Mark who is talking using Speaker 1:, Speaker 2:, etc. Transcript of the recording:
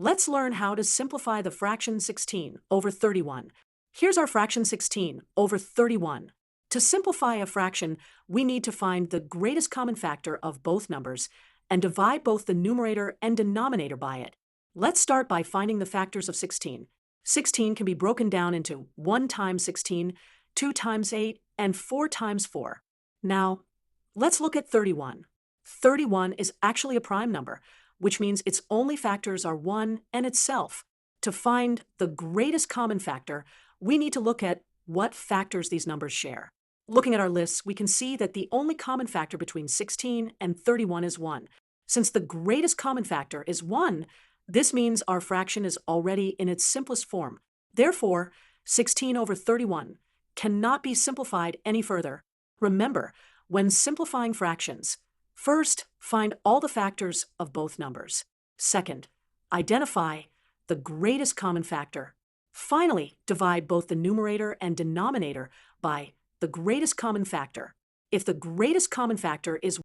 Speaker 1: Let's learn how to simplify the fraction 16 over 31. Here's our fraction 16 over 31. To simplify a fraction, we need to find the greatest common factor of both numbers and divide both the numerator and denominator by it. Let's start by finding the factors of 16. 16 can be broken down into 1 times 16, 2 times 8, and 4 times 4. Now, let's look at 31. 31 is actually a prime number, which means its only factors are 1 and itself. To find the greatest common factor, we need to look at what factors these numbers share. Looking at our lists, we can see that the only common factor between 16 and 31 is 1. Since the greatest common factor is 1, this means our fraction is already in its simplest form. Therefore, 16 over 31 cannot be simplified any further. Remember, when simplifying fractions, first, find all the factors of both numbers. Second, identify the greatest common factor. Finally, divide both the numerator and denominator by the greatest common factor. If the greatest common factor is